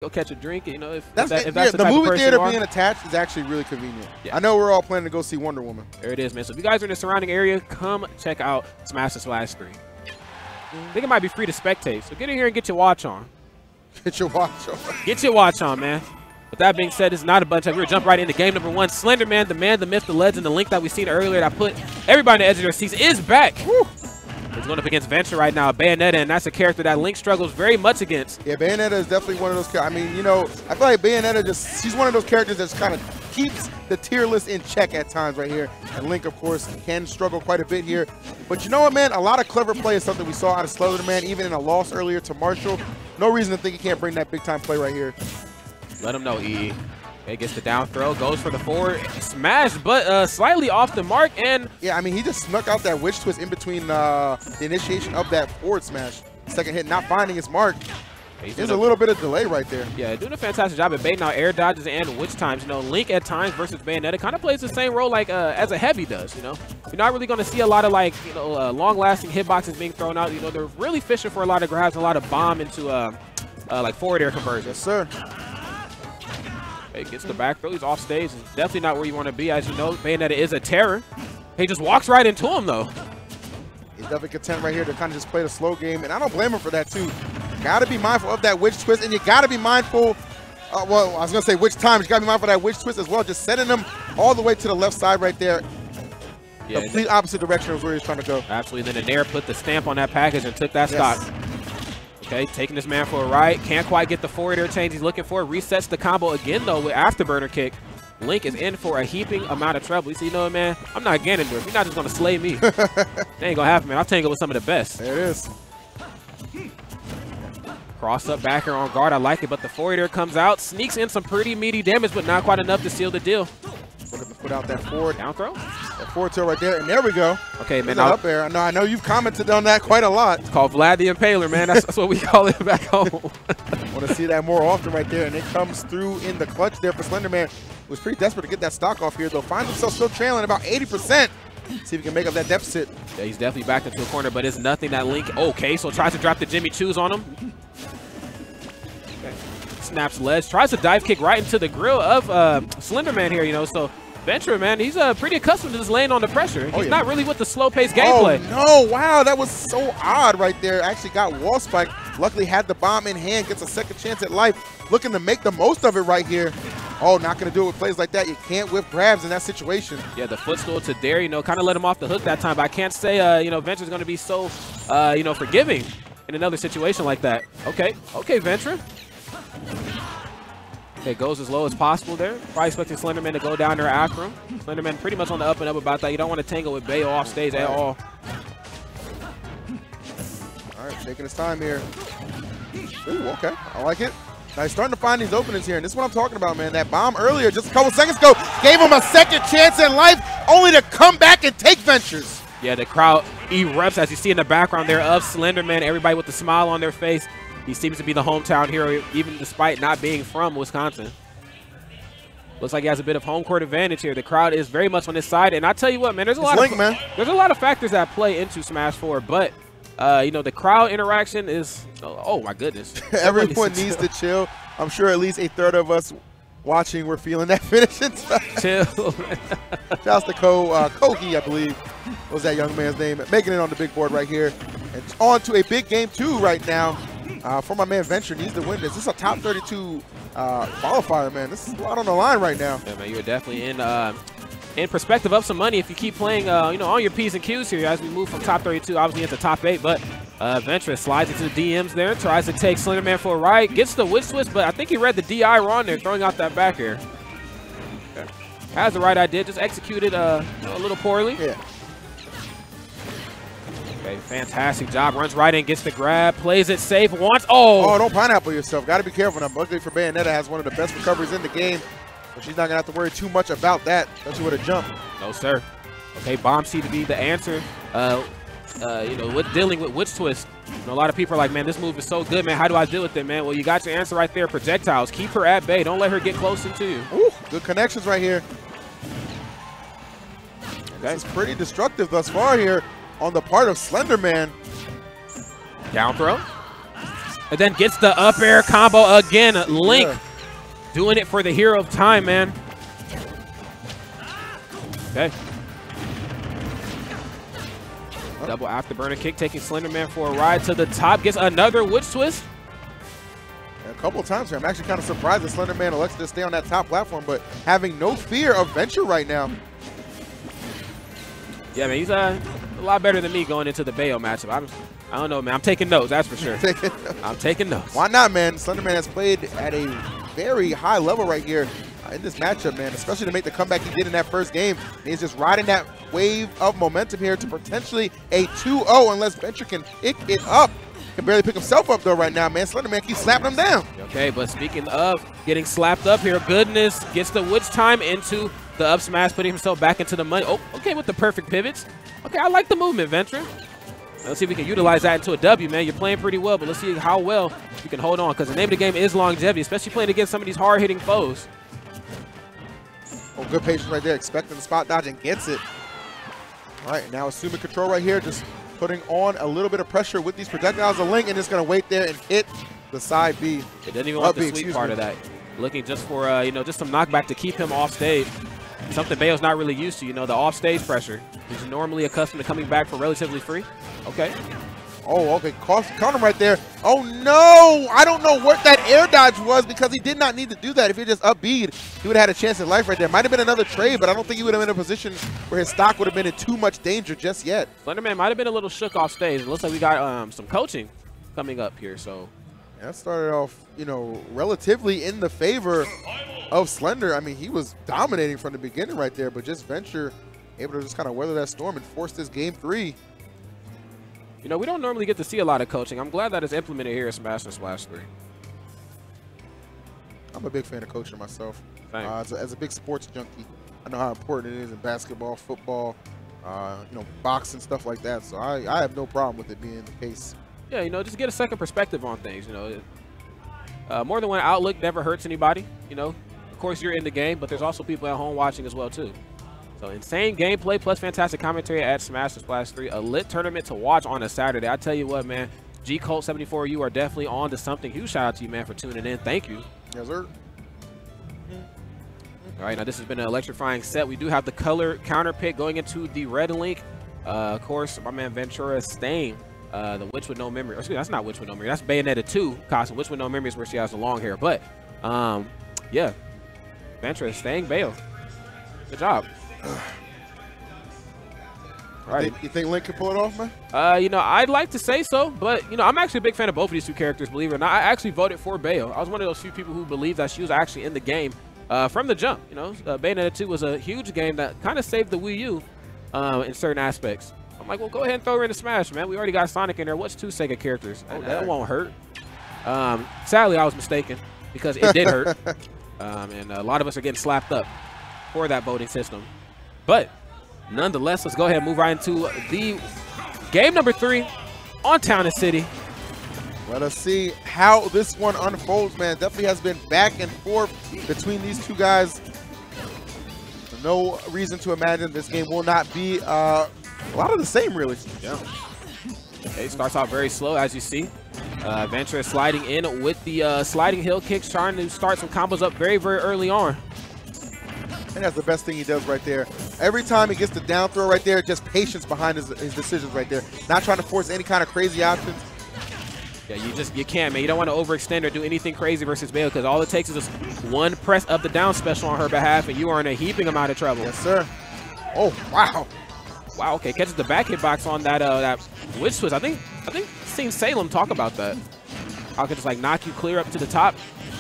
go catch a drink. You know, if that's the movie theater being attached is actually really convenient. Yeah. I know we're all planning to go see Wonder Woman. There it is, man. So if you guys are in the surrounding area, come check out Smash the Splash Screen. I think it might be free to spectate, so get in here and get your watch on. Get your watch on. Get your watch on, man. With that being said, it's not a bunch of. We're gonna jump right into game number 1. Slenderman, the man, the myth, the legend, the link that we seen earlier that put everybody on the edge of their seats is back. Woo. He's going up against Ventra right now, Bayonetta, and that's a character that Link struggles very much against. Yeah, Bayonetta is definitely one of those. I mean, you know, I feel like Bayonetta she's one of those characters that kind of keeps the tier list in check at times right here. And Link, of course, can struggle quite a bit here. But you know what, man? A lot of clever play is something we saw out of Slenderman, even in a loss earlier to Marshall. No reason to think he can't bring that big-time play right here. Let him know, EE. Okay, gets the down throw, goes for the forward smash, but slightly off the mark. And yeah, I mean, he just snuck out that witch twist in between the initiation of that forward smash. Second hit, not finding his mark. There's a little bit of delay right there. Yeah, doing a fantastic job at baiting out air dodges and witch times. You know, Link at times versus Bayonetta kind of plays the same role like as a heavy does. You know, you're not really going to see a lot of like long-lasting hitboxes being thrown out. You know, they're really fishing for a lot of grabs, a lot of bomb into like forward air conversion. Yes, sir. Gets the back throw. He's off stage. It's definitely not where you want to be. As you know, Bayonetta is a terror. He just walks right into him, though. He's definitely content right here to kind of just play the slow game, and I don't blame him for that, too. Got to be mindful of that witch twist, and you got to be mindful. Well, I was going to say witch times. You got to be mindful of that witch twist as well. Just sending him all the way to the left side right there. Yeah, complete opposite direction of where he's trying to go. Absolutely. Then the Nair put the stamp on that package and took that stock. Okay, taking this man for a ride. Can't quite get the forward air change he's looking for. Resets the combo again, though, with afterburner kick. Link is in for a heaping amount of trouble. You see, you know what, man? I'm not Ganondorf. You're not just going to slay me. That ain't going to happen, man. I'll tangle with some of the best. There it is. Cross up backer on guard. I like it, but the forward air comes out. Sneaks in some pretty meaty damage, but not quite enough to seal the deal. Looking to put out that forward. Down throw? That forward tilt right there, and there we go. Okay, man. Up there. I know you've commented on that quite a lot. It's called Vlad the Impaler, man. That's what we call it back home. Want to see that more often right there, and it comes through in the clutch there for Slenderman. Was pretty desperate to get that stock off here, though. Finds himself still trailing about 80%. See if he can make up that deficit. Yeah, he's definitely backed into a corner, but it's nothing that Link. Okay, so tries to drop the Jimmy Choos on him. Okay. Snaps ledge. Tries to dive kick right into the grill of Slenderman here, you know, so Ventra, man, he's pretty accustomed to just laying on the pressure. He's not really with the slow-paced gameplay. Oh, no. Wow, that was so odd right there. Actually got wall spike. Luckily had the bomb in hand. Gets a second chance at life. Looking to make the most of it right here. Oh, not going to do it with plays like that. You can't whip grabs in that situation. Yeah, the footstool to dare, you know, kind of let him off the hook that time. But I can't say, you know, Ventra's going to be so, you know, forgiving in another situation like that. Okay, Ventra. Okay, goes as low as possible there. Probably expecting Slenderman to go down there after him. Slenderman pretty much on the up and up about that. You don't want to tangle with Bayo off stage at all. All right, taking his time here. Ooh, okay. I like it. Now he's starting to find these openings here, and this is what I'm talking about, man. That bomb earlier, just a couple seconds ago, gave him a second chance in life, only to come back and take Ventures. Yeah, the crowd erupts, as you see in the background there, of Slenderman. Everybody with a smile on their face. He seems to be the hometown hero, even despite not being from Wisconsin. Looks like he has a bit of home court advantage here. The crowd is very much on his side, and I tell you what, man, there's a lot of factors that play into Smash 4, but you know, the crowd interaction is, oh my goodness. Everyone needs to chill. I'm sure at least a third of us watching were feeling that finish. Chill. Shouts to Kogi, I believe was that young man's name, making it on the big board right here. And on to a big game 2 right now. For my man Ventra, needs to win this. This is a top 32 qualifier, man. This is a lot on the line right now. Yeah, man, you're definitely in perspective of some money if you keep playing, you know, on your P's and Q's here as we move from top 32, obviously, into top 8. But Ventra slides into the DMs there, tries to take Slenderman for a ride, gets the witch twist, but I think he read the DI wrong there, throwing out that back air. Okay. Has the right idea, just executed a little poorly. Yeah. Okay, fantastic job. Runs right in, gets the grab, plays it safe once. Oh, don't pineapple yourself. Got to be careful now. Luckily for Bayonetta, has one of the best recoveries in the game. So she's not going to have to worry too much about that, especially with a jump. No, sir. Okay, bomb seemed to be the answer, you know, with dealing with witch twist. You know, a lot of people are like, man, this move is so good, man. How do I deal with it, man? Well, you got your answer right there. Projectiles. Keep her at bay. Don't let her get close into you. Ooh, good connections right here. Okay. This is pretty destructive thus far here on the part of Slenderman. Down throw. And then gets the up air combo again. Link doing it for the hero of time, man. Okay. Double afterburner kick, taking Slenderman for a ride to the top. Gets another witch twist. A couple of times here. I'm actually kind of surprised that Slenderman elects to stay on that top platform, but having no fear of Ventra right now. Yeah, man, he's a lot better than me going into the Bayo matchup. I don't know, man. I'm taking notes, that's for sure. I'm taking notes. Why not, man? Slenderman has played at a very high level right here in this matchup, man, especially to make the comeback he did in that first game. He's just riding that wave of momentum here to potentially a 2-0 unless Ventra can pick it up. Can barely pick himself up, though, right now, man. Slenderman keeps slapping him down. Okay, but speaking of getting slapped up here, Goodness gets the witch time into the up smash, putting himself back into the money. Oh, okay, with the perfect pivots. Okay, I like the movement, Ventra. Let's see if we can utilize that into a W, man. You're playing pretty well, but let's see how well you can hold on, because the name of the game is longevity, especially playing against some of these hard-hitting foes. Oh, good patience right there, expecting the spot dodge and gets it. All right, now assuming control right here, just putting on a little bit of pressure with these projectiles of Link, and just going to wait there and hit the side B. It doesn't even want the sweet part of that. Looking just for, you know, just some knockback to keep him off stage. Something Bayo's not really used to, you know, the off-stage pressure. He's normally accustomed to coming back for relatively free. Okay. Oh, okay. Caught him right there. Oh, no. I don't know what that air dodge was, because he did not need to do that. If he just up B'd, he would have had a chance at life right there. Might have been another trade, but I don't think he would have been in a position where his stock would have been in too much danger just yet. Slenderman might have been a little shook off stage. It looks like we got some coaching coming up here, so. That started off, you know, relatively in the favor of Slender. I mean, he was dominating from the beginning right there, but just Ventra able to just kind of weather that storm and force this game 3. You know, we don't normally get to see a lot of coaching. I'm glad that it's implemented here at Smash and Splash 3. I'm a big fan of coaching myself. As a big sports junkie, I know how important it is in basketball, football, you know, boxing, stuff like that. So I have no problem with it being the case. Yeah, you know, just get a second perspective on things, you know. More than one outlook never hurts anybody, you know. Of course, you're in the game, but there's also people at home watching as well, too. So insane gameplay plus fantastic commentary at Smash and Splash 3. A lit tournament to watch on a Saturday. I tell you what, man, G-Colt74, you are definitely on to something. Huge shout out to you, man, for tuning in. Thank you. Yes, sir. All right, now this has been an electrifying set. We do have the color counter pick going into the red link. Of course, my man Ventura staying. The Witch with No Memory. Or, excuse me, that's not Witch with No Memory. That's Bayonetta 2 costume. Witch with No Memory is where she has the long hair. But, yeah, Ventra staying Bayo. Good job. All right. You think Link can pull it off, man? You know, I'd like to say so, but, you know, I'm actually a big fan of both of these two characters, believe it or not. I actually voted for Bayo. I was one of those few people who believed that she was actually in the game from the jump. You know, Bayonetta 2 was a huge game that kind of saved the Wii U in certain aspects. I'm like, well, go ahead and throw her into Smash, man. We already got Sonic in there. What's 2 Sega characters? That won't hurt. Sadly, I was mistaken because it did hurt. And a lot of us are getting slapped up for that voting system. But nonetheless, let's go ahead and move right into the game number 3 on Town and City. Let us see how this one unfolds, man. Definitely has been back and forth between these two guys. No reason to imagine this game will not be a lot of the same, really. Yeah. Okay, starts out very slow, as you see. Ventra sliding in with the sliding hill kicks, trying to start some combos up very, very early on. And that's the best thing he does right there. Every time he gets the down throw right there, just patience behind his decisions right there. Not trying to force any kind of crazy options. Yeah, you can't, man. You don't want to overextend or do anything crazy versus Bayo, because all it takes is just one press of the down special on her behalf, and you are in a heaping amount of trouble. Yes, sir. Oh, wow. Wow, okay, catches the back hitbox on that witch twist. I think seen Salem talk about that. How could just like knock you clear up to the top.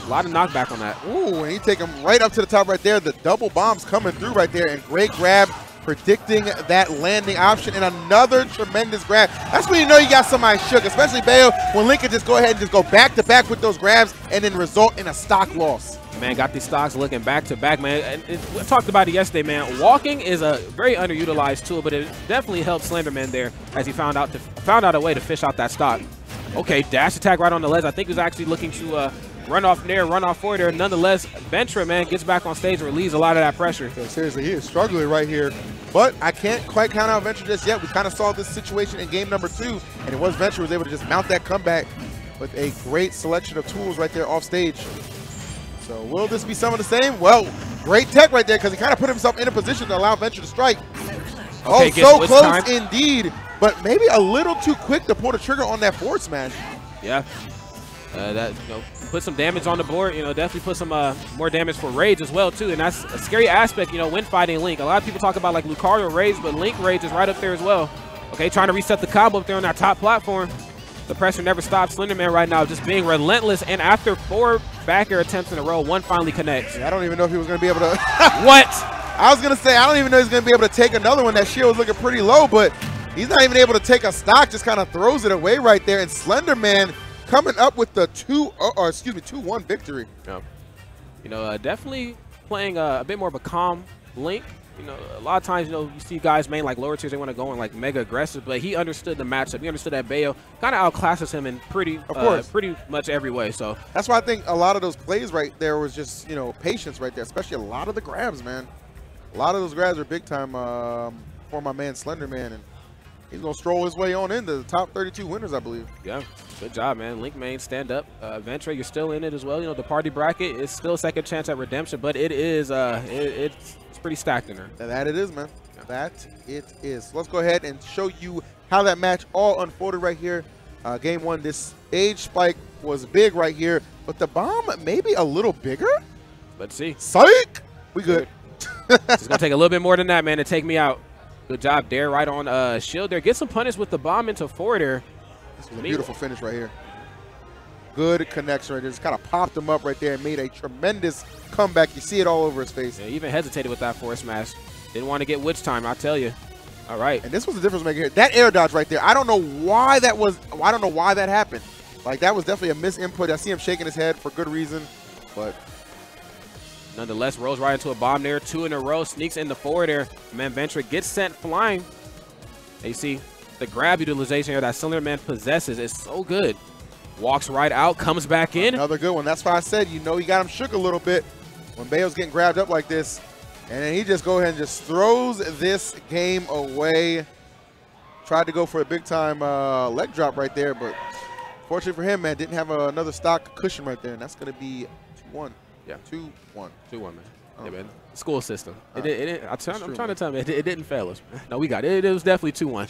A lot of knockback on that. Ooh, and he take him right up to the top right there. The double bombs coming through right there, and great grab, predicting that landing option, and another tremendous grab. That's when you know you got somebody shook, especially Bayo, when Link can just go ahead and just go back to back with those grabs and then result in a stock loss. Man, got these stocks looking back to back, man. And we talked about it yesterday, man. Walking is a very underutilized tool, but it definitely helped Slenderman there as he found out a way to fish out that stock. Okay, dash attack right on the ledge. I think he was actually looking to run off there, run off forward there. Nonetheless, Ventra, man, gets back on stage and relieves a lot of that pressure. So seriously, he is struggling right here. But I can't quite count out Ventra just yet. We kind of saw this situation in game number 2, and it was Ventra was able to just mount that comeback. with a great selection of tools right there off stage. So will this be some of the same? Well, great tech right there because he kind of put himself in a position to allow Ventra to strike. Okay, oh, so close indeed, but maybe a little too quick to pull the trigger on that forward smash. Yeah, that put some damage on the board. Definitely put some more damage for Rage as well too, and that's a scary aspect. When fighting Link, a lot of people talk about like Lucario Rage, but Link Rage is right up there as well. Okay, trying to reset the combo up there on that top platform. The pressure never stops. Slenderman right now just being relentless, and after 4 back air attempts in a row, 1 finally connects. Yeah, I don't even know if he was going to be able to. What? I was going to say, I don't even know he's going to be able to take another one. That shield was looking pretty low, but he's not even able to take a stock, just kind of throws it away right there. And Slenderman coming up with the 2-1 victory. Yeah. Definitely playing a bit more of a calm Link. A lot of times, you see guys main like lower tiers, they want to go in like mega aggressive, but he understood the matchup. He understood that Bayo kind of outclasses him in pretty much every way. So that's why I think a lot of those plays right there was just, patience right there, especially a lot of the grabs, man. A lot of those grabs are big time for my man Slenderman, and he's going to stroll his way on into the top 32 winners, I believe. Yeah, good job, man. Link main, stand up. Ventra, you're still in it as well. The party bracket is still second chance at redemption, but it is it's pretty stacked in there. That it is, man. Yeah. That it is. So let's go ahead and show you how that match all unfolded right here. Game 1, this age spike was big right here, but the bomb maybe a little bigger? Let's see. Psych! We good. It's going to take a little bit more than that, man, to take me out. Good job, Dare, right on shield there. Get some punish with the bomb into forward air. This was a beautiful finish right here. Good connection right there. Just kind of popped him up right there and made a tremendous comeback. You see it all over his face. Yeah, he even hesitated with that forward smash. Didn't want to get witch time, I tell you. All right. And this was the difference maker here. That air dodge right there, I don't know why that was. I don't know why that happened. Like, that was definitely a misinput. I see him shaking his head for good reason, but nonetheless, rolls right into a bomb there. 2 in a row, sneaks in the forward air. Man, Ventra gets sent flying. And you see the grab utilization here that Slenderman possesses is so good. Walks right out, comes back in. Another good one. That's why I said, you got him shook a little bit when Bayo's getting grabbed up like this. And then he just go ahead and just throws this game away. Tried to go for a big-time leg drop right there, but fortunately for him, man, didn't have another stock cushion right there, and that's going to be 2-1. Yeah. 2-1. 2-1, man. Yeah, man. School system. I'm trying to tell you, it didn't fail us. No, we got it. It was definitely 2-1.